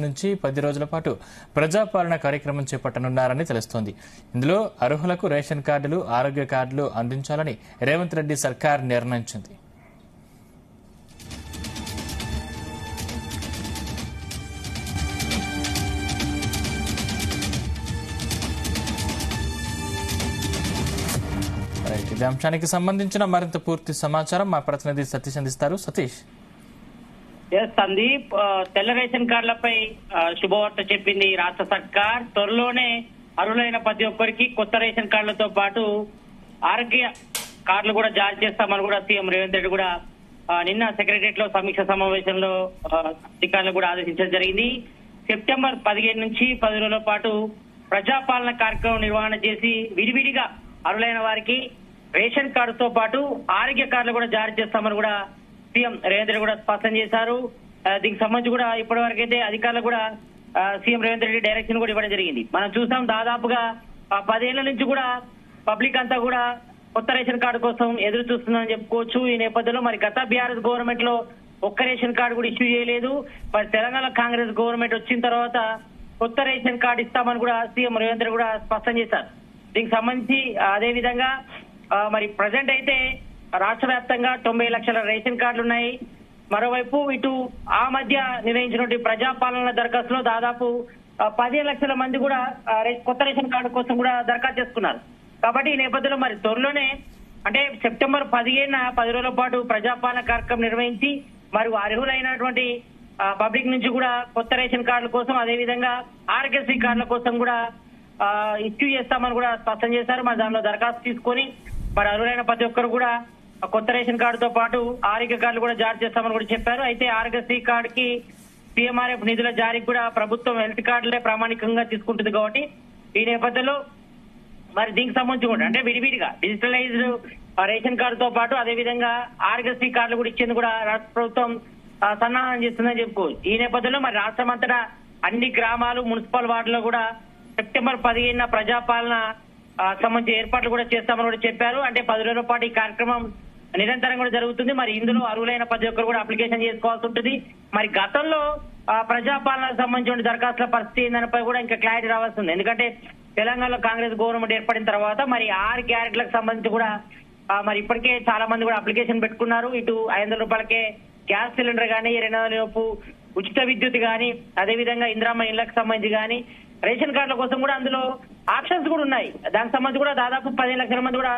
నుంచి 10 రోజుల పాటు ప్రజాపాలన కార్యక్రమం చేపట్టనున్నారని తెలుస్తోంది. ఇందులో అర్హులకు రేషన్ కార్డులు, ఆరోగ్య కార్డులు అందించాలని రేవంత్ రెడ్డి సర్కార్ నిర్ణయించింది. ఇదే అంశానికి సంబంధించిన మరింత పూర్తి సమాచారం మా ప్రతినిధి సతీష్ అందిస్తారు. సతీష్. సందీప్, తెల్ల రేషన్ కార్డులపై శుభవార్త చెప్పింది రాష్ట్ర సర్కార్. త్వరలోనే అర్హులైన ప్రతి ఒక్కరికి కొత్త రేషన్ కార్డులతో పాటు ఆరోగ్య కార్డులు కూడా జారీ చేస్తామని కూడా సీఎం రేవంత్ రెడ్డి కూడా నిన్న సెక్రటరియట్ లో సమీక్ష సమావేశంలో అధికారులు కూడా ఆదేశించడం జరిగింది. సెప్టెంబర్ 15 నుంచి 10 రోజుల పాటు ప్రజాపాలన కార్యక్రమం నిర్వహణ చేసి విడివిడిగా అర్హులైన వారికి రేషన్ కార్డుతో పాటు ఆరోగ్య కార్డులు కూడా జారీ చేస్తామని కూడా సీఎం రేవంత్ రెడ్డి కూడా స్పష్టం చేశారు. దీనికి సంబంధించి కూడా ఇప్పటి వరకు అయితే అధికారులు కూడా సీఎం రేవంత్ రెడ్డి డైరెక్షన్ కూడా ఇవ్వడం జరిగింది. మనం చూసాం దాదాపుగా 10 ఏళ్ల నుంచి కూడా పబ్లిక్ అంతా కూడా కొత్త రేషన్ కార్డు కోసం ఎదురు చూస్తుందని చెప్పుకోవచ్చు. ఈ నేపథ్యంలో మరి గత బీఆర్ఎస్ గవర్నమెంట్ లో ఒక్క రేషన్ కార్డు కూడా ఇష్యూ చేయలేదు. మరి తెలంగాణ కాంగ్రెస్ గవర్నమెంట్ వచ్చిన తర్వాత కొత్త రేషన్ కార్డు ఇస్తామని కూడా సీఎం రేవంత్ రెడ్డి కూడా స్పష్టం చేశారు. దీనికి సంబంధించి అదే విధంగా మరి ప్రజెంట్ అయితే రాష్ట్ర వ్యాప్తంగా 90 లక్షల రేషన్ కార్డులు ఉన్నాయి. మరోవైపు ఇటు ఆ మధ్య నిర్వహించినటువంటి ప్రజాపాలన దరఖాస్తులో దాదాపు 15 లక్షల మంది కూడా కొత్త రేషన్ కార్డు కోసం కూడా దరఖాస్తు చేసుకున్నారు. కాబట్టి ఈ నేపథ్యంలో మరి త్వరలోనే అంటే సెప్టెంబర్ 15న 10 రోజుల పాటు ప్రజాపాలన కార్యక్రమం నిర్వహించి మరి అర్హులైనటువంటి పబ్లిక్ నుంచి కూడా కొత్త రేషన్ కార్డుల కోసం అదేవిధంగా ఆరోగ్యశ్రీ కార్డుల కోసం కూడా ఇష్యూ చేస్తామని కూడా స్పష్టం చేశారు. మరి దానిలో దరఖాస్తు తీసుకొని మరి అర్హులైన ప్రతి ఒక్కరు కూడా కొత్త రేషన్ కార్డుతో పాటు ఆరోగ్య కార్డులు కూడా జారీ చేస్తామని కూడా చెప్పారు. అయితే ఆరోగ్యశ్రీ కార్డుకి సీఎంఆర్ఎఫ్ నిధుల జారీకి కూడా ప్రభుత్వం హెల్త్ కార్డులే ప్రామాణికంగా తీసుకుంటుంది. కాబట్టి ఈ నేపథ్యంలో మరి దీనికి సంబంధించి కూడా అంటే విడివిడిగా డిజిటలైజ్డ్ రేషన్ కార్డుతో పాటు అదేవిధంగా ఆరోగ్యశ్రీ కార్డులు కూడా ఇచ్చేందుకు కూడా రాష్ట్ర ప్రభుత్వం సన్నాహం చేస్తుందని చెప్పుకోవచ్చు. ఈ నేపథ్యంలో మరి రాష్ట్రం అంతటా అన్ని గ్రామాలు, మున్సిపల్ వార్డులో కూడా సెప్టెంబర్ 15న ప్రజాపాలన సంబంధించి ఏర్పాట్లు కూడా చేస్తామని కూడా చెప్పారు. అంటే 10 రోజుల పాటు ఈ కార్యక్రమం నిరంతరం కూడా జరుగుతుంది. మరి ఇందులో అర్హులైన ప్రతి ఒక్కరు కూడా అప్లికేషన్ చేసుకోవాల్సి ఉంటుంది. మరి గతంలో ప్రజాపాలనకు సంబంధించిన దరఖాస్తుల పరిస్థితి ఏందనిపై కూడా ఇంకా క్లారిటీ రావాల్సింది. ఎందుకంటే తెలంగాణలో కాంగ్రెస్ గవర్నమెంట్ ఏర్పడిన తర్వాత మరి 6 క్యారెట్లకు సంబంధించి కూడా మరి ఇప్పటికే చాలా మంది కూడా అప్లికేషన్ పెట్టుకున్నారు. ఇటు 500 రూపాయలకే గ్యాస్ సిలిండర్ కానీ, 200 లోపు ఉచిత విద్యుత్ కానీ, అదేవిధంగా ఇందిరమ్మ ఇళ్లకు సంబంధించి కానీ రేషన్ కార్డుల కోసం కూడా అందులో ఆప్షన్స్ కూడా ఉన్నాయి. దానికి సంబంధించి కూడా దాదాపు 15 లక్షల మంది కూడా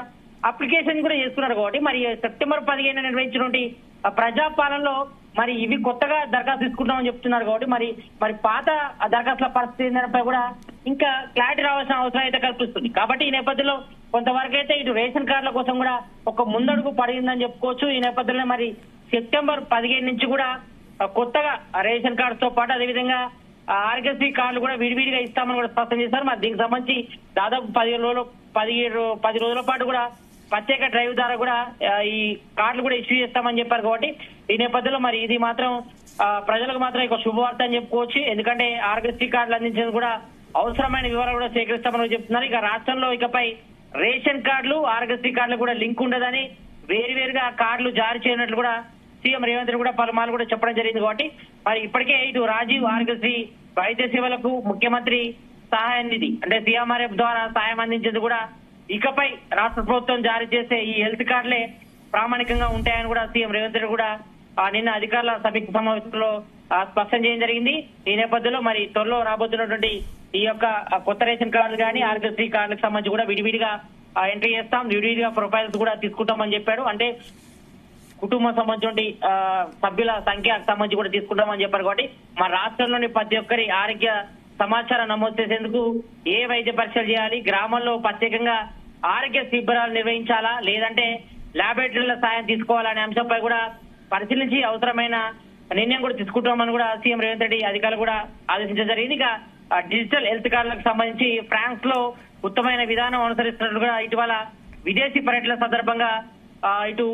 అప్లికేషన్ కూడా చేసుకున్నారు. కాబట్టి మరి సెప్టెంబర్ 15న నిర్వహించినటువంటి ప్రజాపాలనలో మరి ఇవి కొత్తగా దరఖాస్తు తీసుకుంటామని చెప్తున్నారు. కాబట్టి మరి పాత దరఖాస్తుల పరిస్థితి దానిపై కూడా ఇంకా క్లారిటీ రావాల్సిన అవసరం అయితే కల్పిస్తుంది. కాబట్టి ఈ నేపథ్యంలో కొంతవరకు అయితే ఇటు రేషన్ కార్డుల కోసం కూడా ఒక ముందడుగు పడిందని చెప్పుకోవచ్చు. ఈ నేపథ్యంలో మరి సెప్టెంబర్ 15 నుంచి కూడా కొత్తగా రేషన్ కార్డుతో పాటు అదేవిధంగా ఆరోగ్యశ్రీ కార్డులు కూడా విడివిడిగా ఇస్తామని కూడా స్పష్టం చేశారు. మరి దీనికి సంబంధించి దాదాపు 10 రోజుల పాటు కూడా ప్రత్యేక డ్రైవ్ ద్వారా కూడా ఈ కార్డులు కూడా ఇష్యూ చేస్తామని చెప్పారు. కాబట్టి ఈ నేపథ్యంలో మరి ఇది మాత్రం ప్రజలకు మాత్రం ఒక శుభవార్త అని చెప్పుకోవచ్చు. ఎందుకంటే ఆరోగ్యశ్రీ కార్డులు అందించేందుకు కూడా అవసరమైన వివరాలు కూడా సేకరిస్తామని చెప్తున్నారు. ఇక రాష్ట్రంలో ఇకపై రేషన్ కార్డులు, ఆరోగ్యశ్రీ కార్డులు కూడా లింక్ ఉండదని, వేరువేరుగా కార్డులు జారీ చేయనట్లు కూడా సీఎం రేవంత్ రెడ్డి కూడా పలుమార్లు కూడా చెప్పడం జరిగింది. కాబట్టి మరి ఇప్పటికే ఇటు రాజీవ్ ఆరోగ్యశ్రీ వైద్య సేవలకు ముఖ్యమంత్రి సహాయ నిధి అంటే సీఎంఆర్ఎఫ్ ద్వారా సాయం అందించేందుకు కూడా ఇకపై రాష్ట్ర ప్రభుత్వం జారీ చేసే ఈ హెల్త్ కార్డులే ప్రామాణికంగా ఉంటాయని కూడా సీఎం రేవంత్ రెడ్డి కూడా నిన్న అధికారుల సమీక్ష సమావేశంలో స్పష్టం చేయడం జరిగింది. ఈ నేపథ్యంలో మరి త్వరలో రాబోతున్నటువంటి ఈ యొక్క కొత్త రేషన్ కార్డులు కానీ ఆరోగ్యశ్రీ కార్డులకు సంబంధించి కూడా విడివిడిగా ఎంట్రీ చేస్తాం, విడివిడిగా ప్రొఫైల్స్ కూడా తీసుకుంటామని చెప్పారు. అంటే కుటుంబం సంబంధించి సభ్యుల సంఖ్యకు సంబంధించి కూడా తీసుకుంటామని చెప్పారు. కాబట్టి మన రాష్ట్రంలోని ప్రతి ఒక్కరి ఆరోగ్య సమాచారం నమోదు చేసేందుకు ఏ వైద్య పరీక్షలు చేయాలి, గ్రామంలో ప్రత్యేకంగా ఆరోగ్య శిబిరాలు నిర్వహించాలా లేదంటే ల్యాబొరేటరీల సాయం తీసుకోవాలనే అంశంపై కూడా పరిశీలించి అవసరమైన నిర్ణయం కూడా తీసుకుంటామని కూడా సీఎం రేవంత్ రెడ్డి అధికారులు కూడా ఆదేశించడం జరిగింది. ఇక డిజిటల్ హెల్త్ కార్డులకు సంబంధించి ఫ్రాన్స్ లో ఉత్తమమైన విధానం అనుసరిస్తున్నట్లు కూడా ఇటీవల విదేశీ పర్యటన సందర్భంగా ఇటు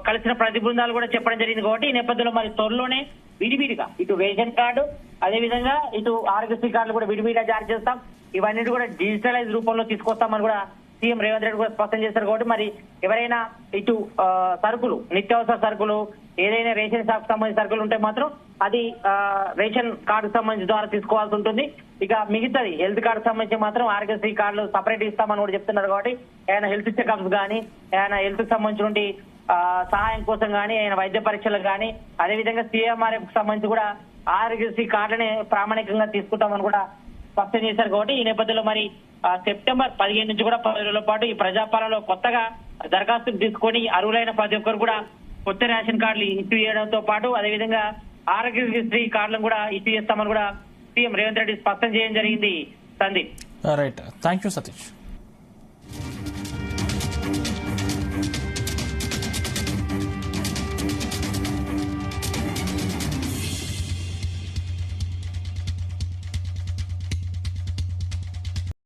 కలిసిన ప్రతి బృందాలు కూడా చెప్పడం జరిగింది. కాబట్టి ఈ నేపథ్యంలో మరి త్వరలోనే విడివిడిగా ఇటు రేషన్ కార్డు అదేవిధంగా ఇటు ఆరోగ్యశ్రీ కార్డులు కూడా విడివిడిగా జారీ చేస్తాం, ఇవన్నీ కూడా డిజిటలైజ్ రూపంలో తీసుకొస్తామని కూడా సీఎం రేవంత్ రెడ్డి కూడా స్పష్టం చేశారు. కాబట్టి మరి ఎవరైనా ఇటు సరుకులు, నిత్యావసర సరుకులు, ఏదైనా రేషన్ షాప్ సంబంధించిన సరుకులు ఉంటే మాత్రం అది రేషన్ కార్డు సంబంధించి ద్వారా తీసుకోవాల్సి ఉంటుంది. ఇక మిగతాది హెల్త్ కార్డు సంబంధించి మాత్రం ఆరోగ్యశ్రీ కార్డులు సపరేట్ ఇస్తామని కూడా చెప్తున్నారు. కాబట్టి ఏమైనా హెల్త్ చెకప్స్ కానీ ఏమైనా హెల్త్ సంబంధించి సహాయం కోసం కానీ ఆయన వైద్య పరీక్షలకు కానీ అదేవిధంగా CMRF సంబంధించి కూడా ఆరోగ్యశ్రీ కార్డుని ప్రామాణికంగా తీసుకుంటామని కూడా స్పష్టం చేశారు. కాబట్టి ఈ నేపథ్యంలో మరి సెప్టెంబర్ 15 నుంచి కూడా 10 రోజుల పాటు ఈ ప్రజాపాలనలో కొత్తగా దరఖాస్తులు తీసుకొని అర్హులైన ప్రతి ఒక్కరు కూడా కొత్త రేషన్ కార్డులు ఇష్యూ చేయడంతో పాటు అదేవిధంగా ఆరోగ్యశ్రీ కార్డులను కూడా ఇష్యూ చేస్తామని కూడా సీఎం రేవంత్ రెడ్డి స్పష్టం చేయడం జరిగింది. Sandeep. Right, thank you Satish.